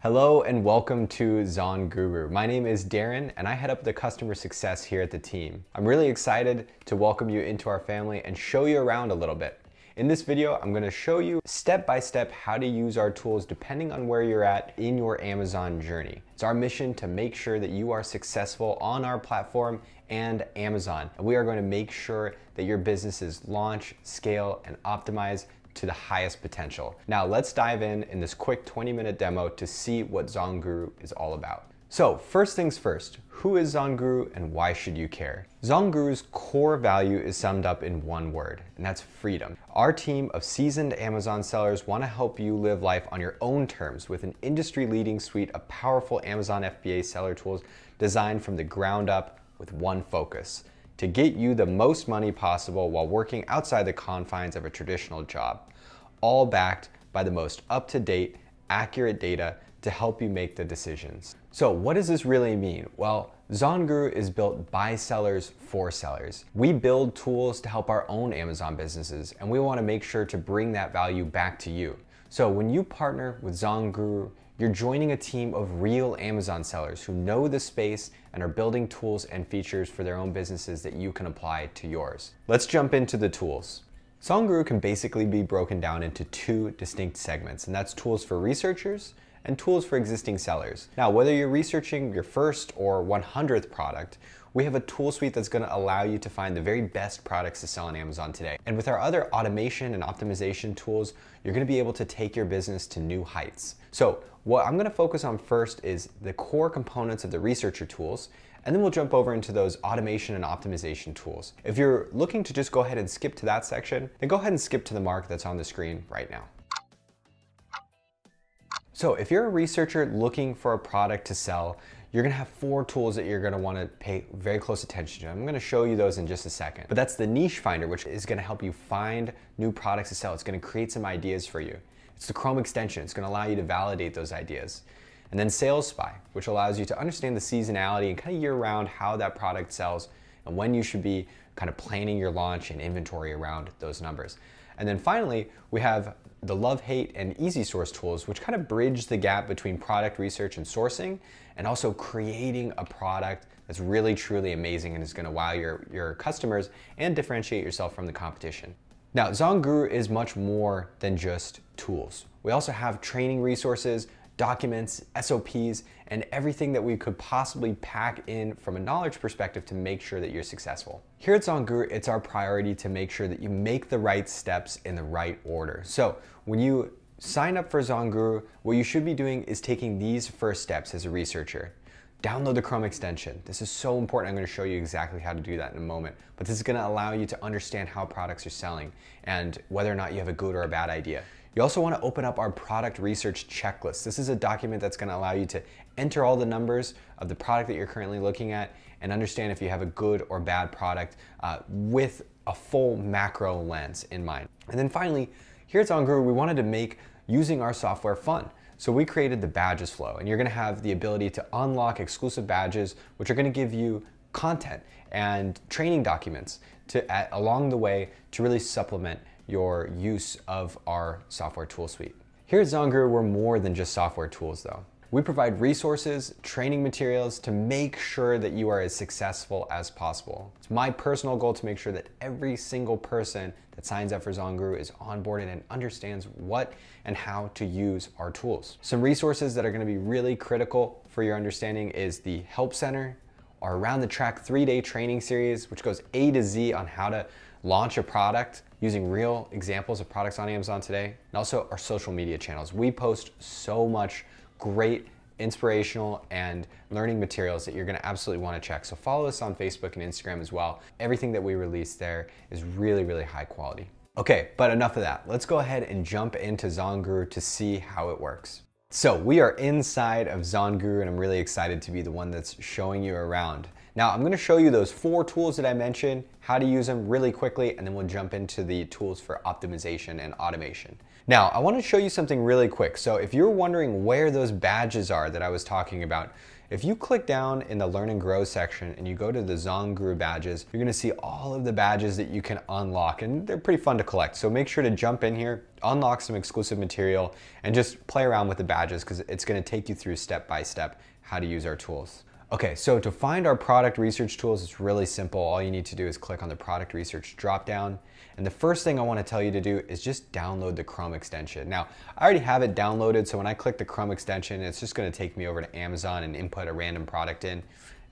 Hello and welcome to ZonGuru. My name is Darren and I head up the customer success here at the team. I'm really excited to welcome you into our family and show you around a little bit. In this video, I'm going to show you step by step how to use our tools depending on where you're at in your Amazon journey. It's our mission to make sure that you are successful on our platform and Amazon. And we are going to make sure that your businesses launch, scale, and optimize to the highest potential. Now let's dive in this quick 20-minute demo to see what ZonGuru is all about. So first things first, who is ZonGuru and why should you care? ZonGuru's core value is summed up in one word, and that's freedom. Our team of seasoned Amazon sellers want to help you live life on your own terms with an industry-leading suite of powerful Amazon FBA seller tools designed from the ground up with one focus: to get you the most money possible while working outside the confines of a traditional job, all backed by the most up-to-date, accurate data to help you make the decisions. So what does this really mean? Well, ZonGuru is built by sellers for sellers. We build tools to help our own Amazon businesses, and we want to make sure to bring that value back to you. So when you partner with ZonGuru, you're joining a team of real Amazon sellers who know the space and are building tools and features for their own businesses that you can apply to yours. Let's jump into the tools. ZonGuru can basically be broken down into two distinct segments, and that's tools for researchers and tools for existing sellers. Now, whether you're researching your first or 100th product, we have a tool suite that's going to allow you to find the very best products to sell on Amazon today. And with our other automation and optimization tools, you're going to be able to take your business to new heights. So what I'm going to focus on first is the core components of the researcher tools, and then we'll jump over into those automation and optimization tools. If you're looking to just go ahead and skip to that section, then go ahead and skip to the mark that's on the screen right now. So if you're a researcher looking for a product to sell, you're gonna have four tools that you're gonna wanna pay very close attention to. I'm gonna show you those in just a second. But that's the niche finder, which is gonna help you find new products to sell. It's gonna create some ideas for you. It's the Chrome extension. It's gonna allow you to validate those ideas. And then Sales Spy, which allows you to understand the seasonality and kind of year round how that product sells and when you should be kind of planning your launch and inventory around those numbers. And then finally, we have the Love, Hate, and EasySource tools, which kind of bridge the gap between product research and sourcing, and also creating a product that's really, truly amazing and is gonna wow your customers and differentiate yourself from the competition. Now, ZonGuru is much more than just tools. We also have training resources, documents, SOPs, and everything that we could possibly pack in from a knowledge perspective to make sure that you're successful. Here at ZonGuru, it's our priority to make sure that you make the right steps in the right order. So when you sign up for ZonGuru, what you should be doing is taking these first steps as a researcher. Download the Chrome extension. This is so important. I'm going to show you exactly how to do that in a moment, but this is going to allow you to understand how products are selling and whether or not you have a good or a bad idea. You also want to open up our product research checklist. This is a document that's going to allow you to enter all the numbers of the product that you're currently looking at and understand if you have a good or bad product with a full macro lens in mind. And then finally, here at ZonGuru, we wanted to make using our software fun. So we created the badges flow, and you're going to have the ability to unlock exclusive badges, which are going to give you content and training documents along the way to really supplement your use of our software tool suite. Here at ZonGuru, we're more than just software tools though. We provide resources, training materials to make sure that you are as successful as possible. It's my personal goal to make sure that every single person that signs up for ZonGuru is onboarded and understands what and how to use our tools. Some resources that are going to be really critical for your understanding is the Help Center, our Around the Track 3-day training series, which goes A to Z on how to launch a product using real examples of products on Amazon today, and also our social media channels. We post so much great inspirational and learning materials that you're gonna absolutely wanna check. So follow us on Facebook and Instagram as well. Everything that we release there is really, really high quality. Okay, but enough of that. Let's go ahead and jump into ZonGuru to see how it works. So we are inside of ZonGuru and I'm really excited to be the one that's showing you around. Now I'm going to show you those four tools that I mentioned, how to use them really quickly, and then we'll jump into the tools for optimization and automation. Now, I want to show you something really quick. So if you're wondering where those badges are that I was talking about, if you click down in the Learn and Grow section and you go to the ZonGuru badges, you're gonna see all of the badges that you can unlock, and they're pretty fun to collect. So make sure to jump in here, unlock some exclusive material, and just play around with the badges because it's gonna take you through step by step how to use our tools. Okay, so to find our product research tools, it's really simple. All you need to do is click on the product research dropdown. And the first thing I want to tell you to do is just download the Chrome extension. Now, I already have it downloaded, so when I click the Chrome extension, it's just going to take me over to Amazon and input a random product in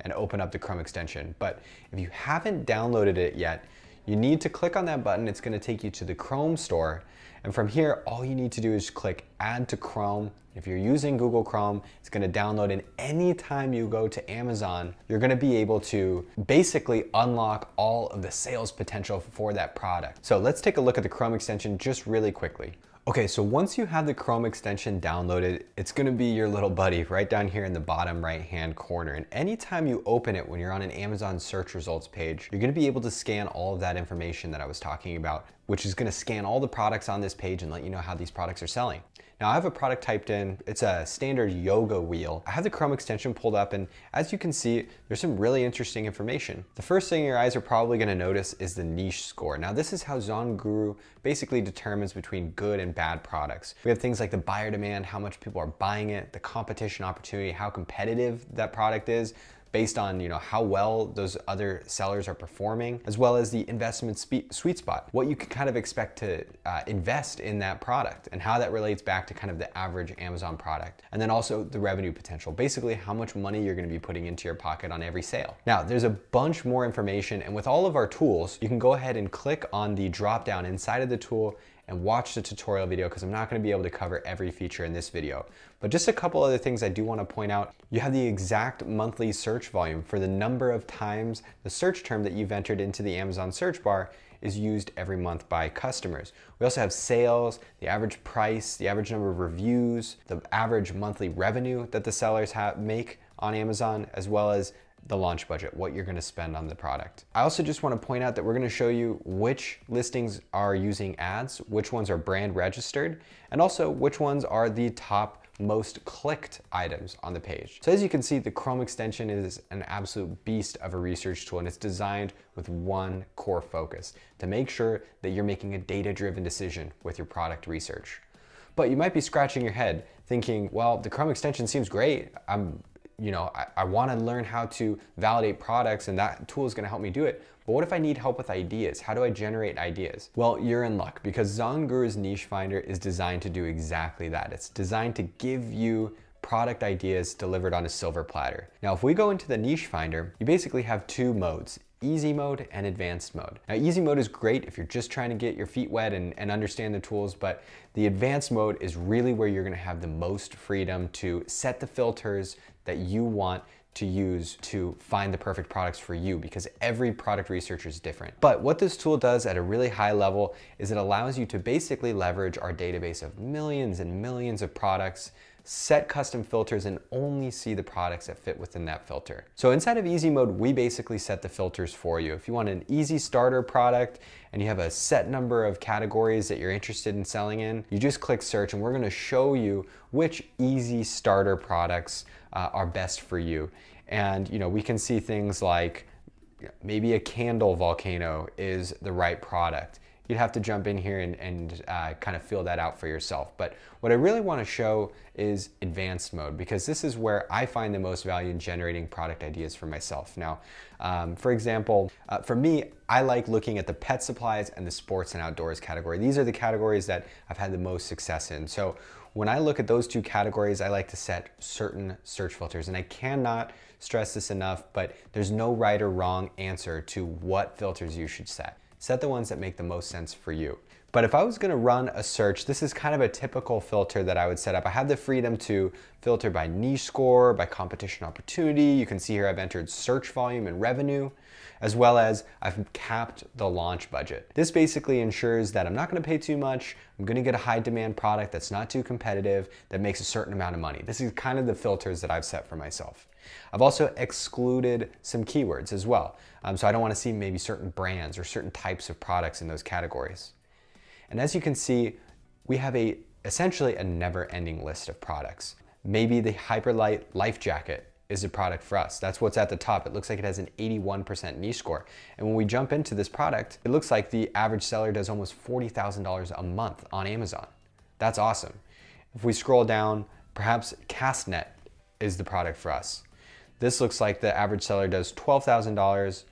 and open up the Chrome extension. But if you haven't downloaded it yet, you need to click on that button. It's going to take you to the Chrome store. And from here, all you need to do is click Add to Chrome. If you're using Google Chrome, it's going to download, and anytime you go to Amazon, you're going to be able to basically unlock all of the sales potential for that product. So let's take a look at the Chrome extension just really quickly. Okay, so once you have the Chrome extension downloaded, it's gonna be your little buddy right down here in the bottom right-hand corner. And anytime you open it when you're on an Amazon search results page, you're gonna be able to scan all of that information that I was talking about, which is gonna scan all the products on this page and let you know how these products are selling. Now I have a product typed in, it's a standard yoga wheel. I have the Chrome extension pulled up, and as you can see, there's some really interesting information. The first thing your eyes are probably gonna notice is the niche score. Now this is how ZonGuru basically determines between good and bad products. We have things like the buyer demand, how much people are buying it, the competition opportunity, how competitive that product is, based on how well those other sellers are performing, as well as the investment sweet spot, what you can kind of expect to invest in that product and how that relates back to kind of the average Amazon product. And then also the revenue potential, basically how much money you're gonna be putting into your pocket on every sale. Now, there's a bunch more information, and with all of our tools, you can go ahead and click on the drop down inside of the tool and watch the tutorial video, because I'm not gonna be able to cover every feature in this video. But just a couple other things I do wanna point out. You have the exact monthly search volume for the number of times the search term that you've entered into the Amazon search bar is used every month by customers. We also have sales, the average price, the average number of reviews, the average monthly revenue that the sellers make on Amazon, as well as the launch budget, what you're gonna spend on the product. I also just wanna point out that we're gonna show you which listings are using ads, which ones are brand registered, and also which ones are the top most clicked items on the page. So as you can see, the Chrome extension is an absolute beast of a research tool, and it's designed with one core focus, to make sure that you're making a data-driven decision with your product research. But you might be scratching your head thinking, well, the Chrome extension seems great. I want to learn how to validate products, and that tool is going to help me do it. But what if I need help with ideas? How do I generate ideas? Well, you're in luck, because ZonGuru's Niche Finder is designed to do exactly that. It's designed to give you product ideas delivered on a silver platter. Now, if we go into the Niche Finder, you basically have two modes: easy mode and advanced mode. Now, easy mode is great if you're just trying to get your feet wet and understand the tools, but the advanced mode is really where you're gonna have the most freedom to set the filters that you want to use to find the perfect products for you, because every product researcher is different. But what this tool does at a really high level is it allows you to basically leverage our database of millions and millions of products, set custom filters, and only see the products that fit within that filter. So inside of easy mode, we basically set the filters for you. If you want an easy starter product and you have a set number of categories that you're interested in selling in, you just click search, and we're gonna show you which easy starter products are best for you. And we can see things like maybe a candle volcano is the right product. You'd have to jump in here and kind of fill that out for yourself. But what I really want to show is advanced mode, because this is where I find the most value in generating product ideas for myself. Now, for example, for me, I like looking at the pet supplies and the sports and outdoors category. These are the categories that I've had the most success in. So when I look at those two categories, I like to set certain search filters, and I cannot stress this enough, but there's no right or wrong answer to what filters you should set. Set the ones that make the most sense for you. But if I was gonna run a search, this is kind of a typical filter that I would set up. I have the freedom to filter by niche score, by competition opportunity. You can see here I've entered search volume and revenue, as well as I've capped the launch budget. This basically ensures that I'm not gonna pay too much. I'm gonna get a high demand product that's not too competitive, that makes a certain amount of money. This is kind of the filters that I've set for myself. I've also excluded some keywords as well. So I don't want to see maybe certain brands or certain types of products in those categories. And as you can see, we have essentially a never-ending list of products. Maybe the Hyperlight Life Jacket is a product for us. That's what's at the top. It looks like it has an 81% niche score. And when we jump into this product, it looks like the average seller does almost $40,000 a month on Amazon. That's awesome. If we scroll down, perhaps CastNet is the product for us. This looks like the average seller does $12,000.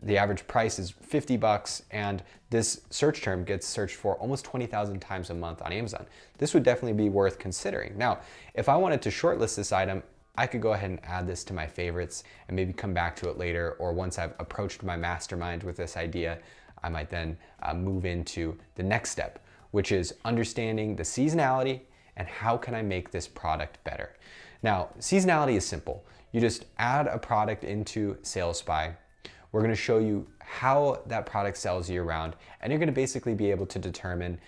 The average price is 50 bucks, and this search term gets searched for almost 20,000 times a month on Amazon. This would definitely be worth considering. Now, if I wanted to shortlist this item, I could go ahead and add this to my favorites and maybe come back to it later, or once I've approached my mastermind with this idea, I might then move into the next step, which is understanding the seasonality and how can I make this product better. Now, seasonality is simple. You just add a product into SalesSpy. We're gonna show you how that product sells year round, and you're gonna basically be able to determine,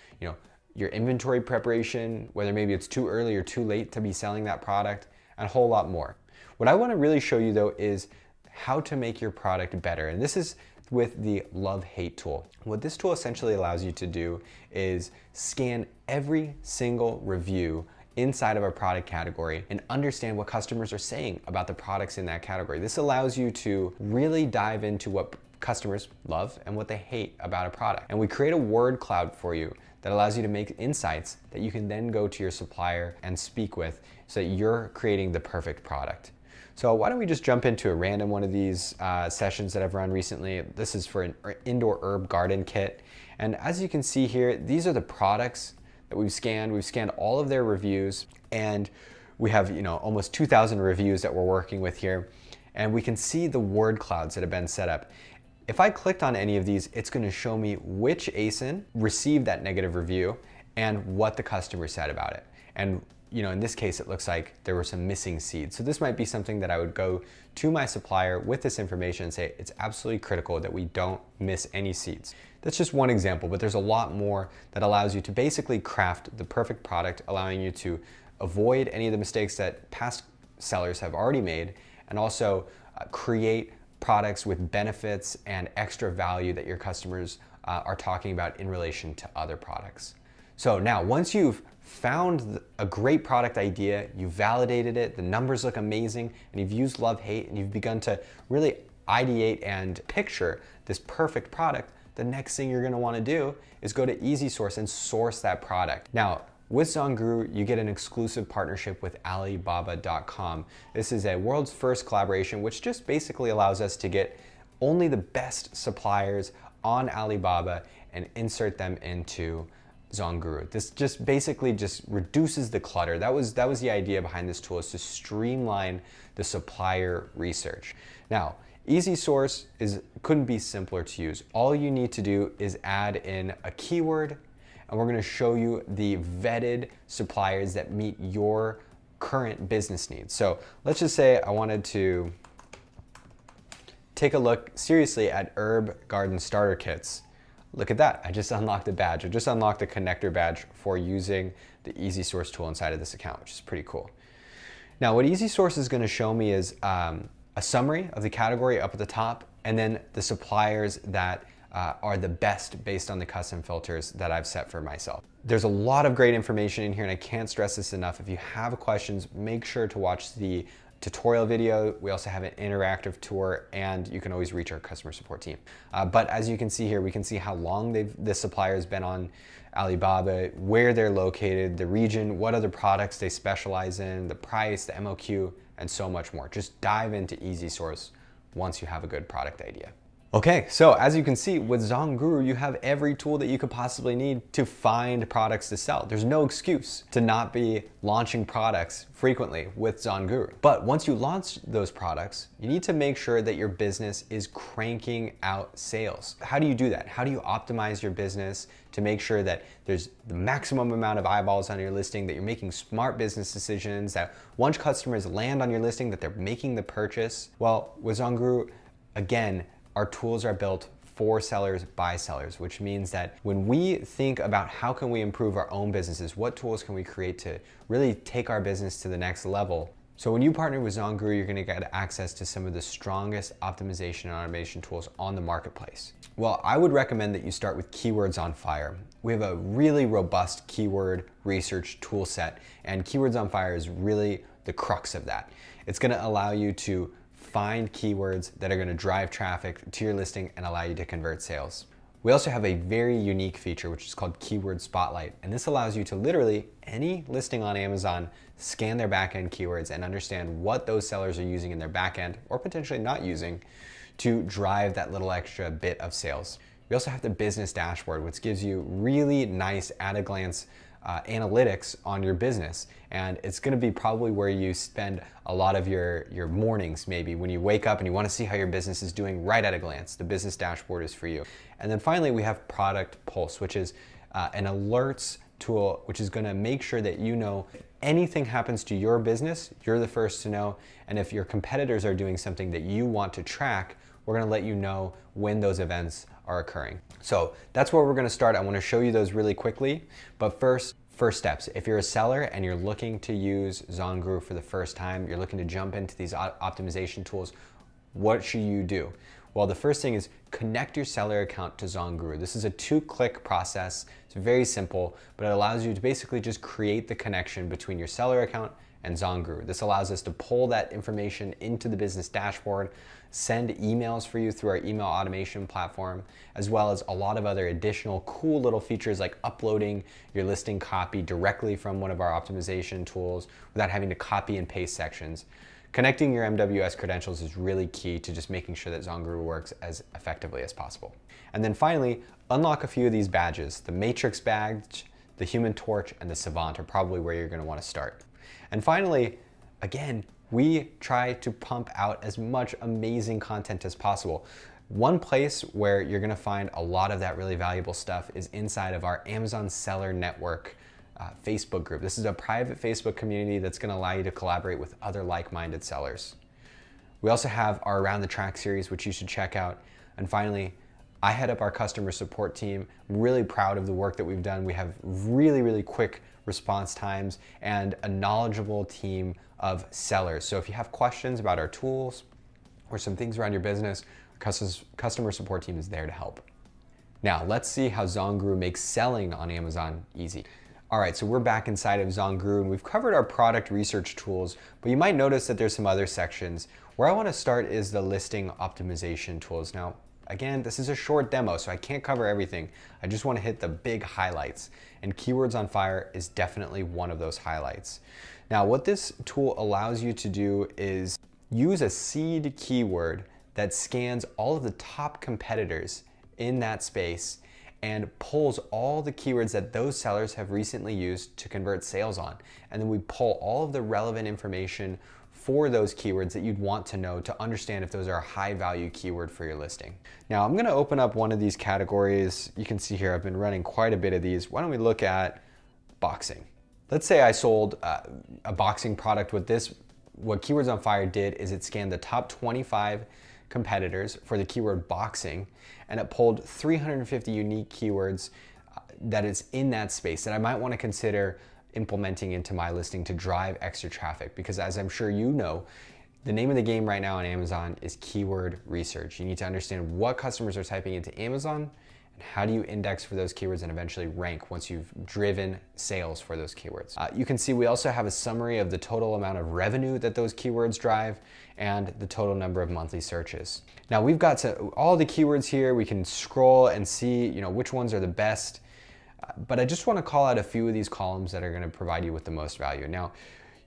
your inventory preparation, whether maybe it's too early or too late to be selling that product, and a whole lot more. What I wanna really show you though is how to make your product better, and this is with the love-hate tool. What this tool essentially allows you to do is scan every single review inside of a product category and understand what customers are saying about the products in that category. This allows you to really dive into what customers love and what they hate about a product. And we create a word cloud for you that allows you to make insights that you can then go to your supplier and speak with so that you're creating the perfect product. So why don't we just jump into a random one of these sessions that I've run recently. This is for an indoor herb garden kit. And as you can see here, these are the products that we've scanned. We've scanned all of their reviews, and we have almost 2,000 reviews that we're working with here. And we can see the word clouds that have been set up. If I clicked on any of these, it's gonna show me which ASIN received that negative review and what the customer said about it. And in this case, it looks like there were some missing seeds. So this might be something that I would go to my supplier with this information and say, it's absolutely critical that we don't miss any seeds. That's just one example, but there's a lot more that allows you to basically craft the perfect product, allowing you to avoid any of the mistakes that past sellers have already made, and also create products with benefits and extra value that your customers are talking about in relation to other products. So now, once you've found a great product idea, you validated it, the numbers look amazing, and you've used love-hate, and you've begun to really ideate and picture this perfect product, the next thing you're gonna wanna do is go to EasySource and source that product. Now, with ZonGuru, you get an exclusive partnership with Alibaba.com. This is a world's first collaboration, which just basically allows us to get only the best suppliers on Alibaba and insert them into ZonGuru. This just basically reduces the clutter. That was the idea behind this tool, is to streamline the supplier research. Now, EasySource couldn't be simpler to use. All you need to do is add in a keyword, and we're gonna show you the vetted suppliers that meet your current business needs. So let's just say I wanted to take a look seriously at herb garden starter kits. Look at that, I just unlocked a badge. I just unlocked a connector badge for using the EasySource tool inside of this account, which is pretty cool. Now, what EasySource is gonna show me is a summary of the category up at the top, and then the suppliers that are the best based on the custom filters that I've set for myself. There's a lot of great information in here, and I can't stress this enough. If you have questions, make sure to watch the tutorial video. We also have an interactive tour, and you can always reach our customer support team. But as you can see here, we can see how long this supplier has been on Alibaba, where they're located, the region, what other products they specialize in, the price, the MOQ, and so much more. Just dive into EasySource once you have a good product idea. Okay, so as you can see, with ZonGuru, you have every tool that you could possibly need to find products to sell. There's no excuse to not be launching products frequently with ZonGuru. But once you launch those products, you need to make sure that your business is cranking out sales. How do you do that? How do you optimize your business to make sure that there's the maximum amount of eyeballs on your listing, that you're making smart business decisions, that once customers land on your listing, that they're making the purchase? Well, with ZonGuru, again, our tools are built for sellers by sellers, which means that when we think about how can we improve our own businesses, what tools can we create to really take our business to the next level, So when you partner with ZonGuru, you're gonna get access to some of the strongest optimization and automation tools on the marketplace. Well, I would recommend that you start with Keywords on Fire. We have a really robust keyword research tool set, and Keywords on Fire is really the crux of that. It's gonna allow you to find keywords that are gonna drive traffic to your listing and allow you to convert sales. We also have a very unique feature which is called Keyword Spotlight, and this allows you to literally, any listing on Amazon, scan their backend keywords and understand what those sellers are using in their backend, or potentially not using, to drive that little extra bit of sales. We also have the business dashboard, which gives you really nice at-a-glance analytics on your business. And it's gonna be probably where you spend a lot of your mornings, maybe when you wake up and you wanna see how your business is doing right at a glance. The business dashboard is for you. And then finally, we have Product Pulse, which is an alerts tool, which is gonna make sure that you know if anything happens to your business, you're the first to know. And if your competitors are doing something that you want to track, we're gonna let you know when those events are occurring. So that's where we're gonna start. I wanna show you those really quickly, but first steps. If you're a seller and you're looking to use ZonGuru for the first time, you're looking to jump into these optimization tools, what should you do? Well, the first thing is connect your seller account to ZonGuru. This is a 2-click process. It's very simple, but it allows you to basically just create the connection between your seller account and ZonGuru. This allows us to pull that information into the business dashboard, send emails for you through our email automation platform, as well as a lot of other additional cool little features like uploading your listing copy directly from one of our optimization tools without having to copy and paste sections. Connecting your MWS credentials is really key to just making sure that ZonGuru works as effectively as possible. And then finally, unlock a few of these badges. The Matrix badge, the Human Torch, and the Savant are probably where you're gonna wanna start. And finally, again, we try to pump out as much amazing content as possible. One place where you're gonna find a lot of that really valuable stuff is inside of our Amazon Seller Network Facebook group. This is a private Facebook community that's gonna allow you to collaborate with other like-minded sellers. We also have our Around the Track series, which you should check out. And finally, I head up our customer support team. I'm really proud of the work that we've done. We have really quick response times and a knowledgeable team of sellers. So if you have questions about our tools or some things around your business, our customer support team is there to help. Now, let's see how ZonGuru makes selling on Amazon easy. All right, so we're back inside of ZonGuru and we've covered our product research tools, but you might notice that there's some other sections. Where I wanna start is the listing optimization tools. Now, again, this is a short demo, so I can't cover everything. I just wanna hit the big highlights, and Keywords on Fire is definitely one of those highlights. Now, what this tool allows you to do is use a seed keyword that scans all of the top competitors in that space and pulls all the keywords that those sellers have recently used to convert sales on. And then we pull all of the relevant information for those keywords that you'd want to know to understand if those are a high value keyword for your listing. Now I'm gonna open up one of these categories. You can see here, I've been running quite a bit of these. Why don't we look at boxing? Let's say I sold a boxing product with this. What Keywords on Fire did is it scanned the top 25 competitors for the keyword boxing, and it pulled 350 unique keywords that is in that space that I might want to consider implementing into my listing to drive extra traffic. Because as I'm sure you know, the name of the game right now on Amazon is keyword research. You need to understand what customers are typing into Amazon and how do you index for those keywords and eventually rank once you've driven sales for those keywords. You can see we also have a summary of the total amount of revenue that those keywords drive and the total number of monthly searches. Now we've got all the keywords here. We can scroll and see, which ones are the best. But I just want to call out a few of these columns that are going to provide you with the most value. Now,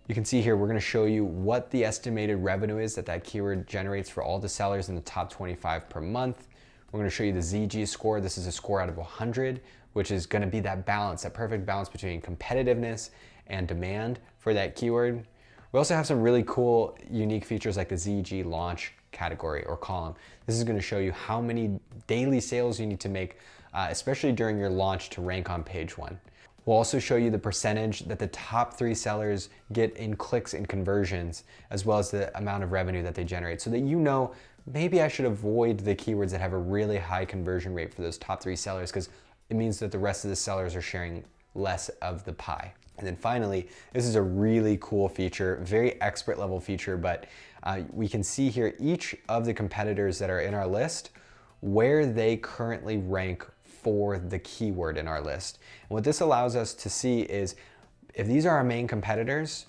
you can see here, we're going to show you what the estimated revenue is that keyword generates for all the sellers in the top 25 per month. We're going to show you the ZG score. This is a score out of 100, which is going to be that balance, that perfect balance between competitiveness and demand for that keyword. We also have some really cool, unique features like the ZG launch category or column. This is going to show you how many daily sales you need to make, especially during your launch, to rank on page 1. We'll also show you the percentage that the top 3 sellers get in clicks and conversions, as well as the amount of revenue that they generate, so that you know, maybe I should avoid the keywords that have a really high conversion rate for those top 3 sellers, because it means that the rest of the sellers are sharing less of the pie. And then finally, this is a really cool feature, very expert level feature, but we can see here each of the competitors that are in our list, where they currently rank for the keyword in our list. And what this allows us to see is if these are our main competitors,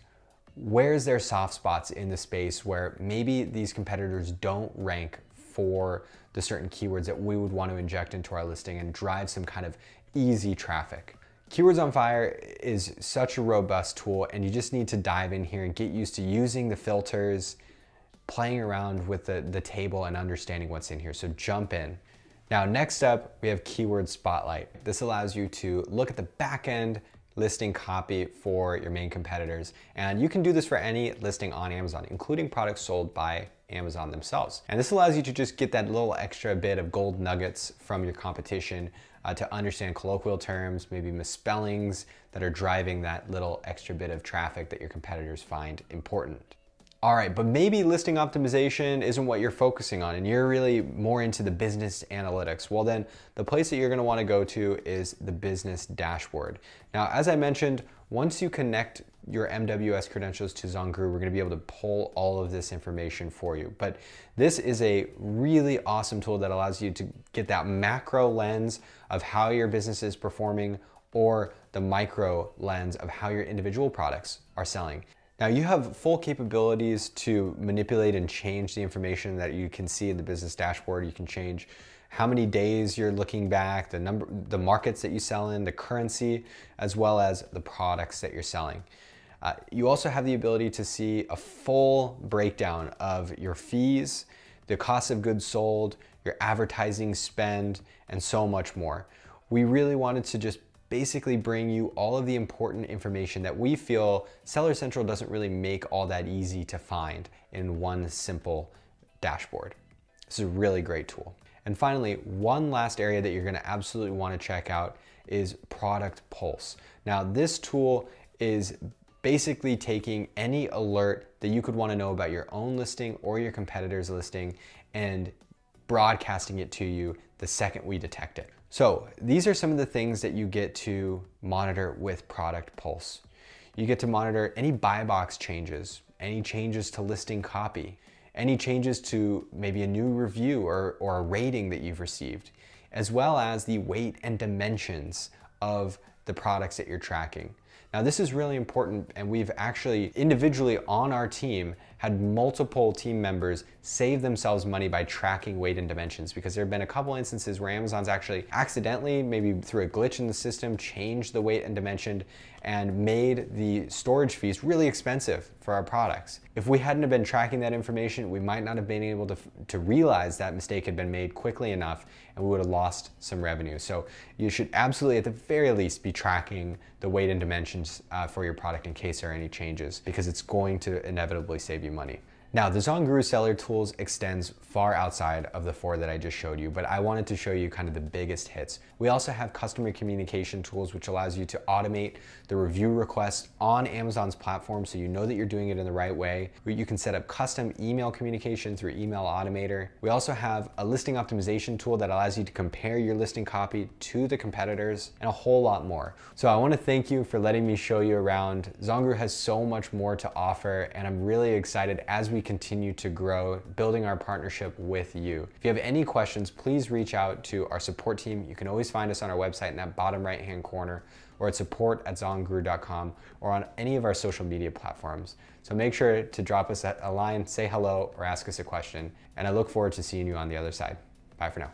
where's their soft spots in the space where maybe these competitors don't rank for the certain keywords that we would want to inject into our listing and drive some kind of easy traffic. Keywords on Fire is such a robust tool, and you just need to dive in here and get used to using the filters, playing around with the table and understanding what's in here. So jump in. Now, next up, we have Keyword Spotlight. This allows you to look at the back end listing copy for your main competitors. And you can do this for any listing on Amazon, including products sold by Amazon themselves. And this allows you to just get that little extra bit of gold nuggets from your competition to understand colloquial terms, maybe misspellings that are driving that little extra bit of traffic that your competitors find important. All right, but maybe listing optimization isn't what you're focusing on and you're really more into the business analytics. Well then, the place that you're gonna wanna go to is the business dashboard. Now, as I mentioned, once you connect your MWS credentials to ZonGuru, we're gonna be able to pull all of this information for you. But this is a really awesome tool that allows you to get that macro lens of how your business is performing or the micro lens of how your individual products are selling. Now you have full capabilities to manipulate and change the information that you can see in the business dashboard. You can change how many days you're looking back, the markets that you sell in, the currency, as well as the products that you're selling. You also have the ability to see a full breakdown of your fees, the cost of goods sold, your advertising spend, and so much more. We really wanted to just basically bring you all of the important information that we feel Seller Central doesn't really make all that easy to find in one simple dashboard. This is a really great tool. And finally, one last area that you're gonna absolutely wanna check out is Product Pulse. Now, this tool is basically taking any alert that you could wanna know about your own listing or your competitor's listing and broadcasting it to you the second we detect it. So these are some of the things that you get to monitor with Product Pulse. You get to monitor any buy box changes, any changes to listing copy, any changes to maybe a new review or a rating that you've received, as well as the weight and dimensions of the products that you're tracking. Now this is really important, and we've actually individually on our team had multiple team members save themselves money by tracking weight and dimensions, because there have been a couple instances where Amazon's actually accidentally, maybe through a glitch in the system, changed the weight and dimension and made the storage fees really expensive for our products. If we hadn't have been tracking that information, we might not have been able to realize that mistake had been made quickly enough, and we would have lost some revenue. So you should absolutely, at the very least, be tracking the weight and dimensions for your product in case there are any changes, because it's going to inevitably save you money. Now, the ZonGuru Seller Tools extends far outside of the 4 that I just showed you, but I wanted to show you kind of the biggest hits. We also have customer communication tools, which allows you to automate the review requests on Amazon's platform so you know that you're doing it in the right way. You can set up custom email communication through Email Automator. We also have a listing optimization tool that allows you to compare your listing copy to the competitors, and a whole lot more. So I want to thank you for letting me show you around. ZonGuru has so much more to offer, and I'm really excited as we continue to grow, building our partnership with you. If you have any questions, please reach out to our support team. You can always find us on our website in that bottom right-hand corner, or at support@zonguru.com, or on any of our social media platforms. So make sure to drop us a line, say hello, or ask us a question, and I look forward to seeing you on the other side. Bye for now.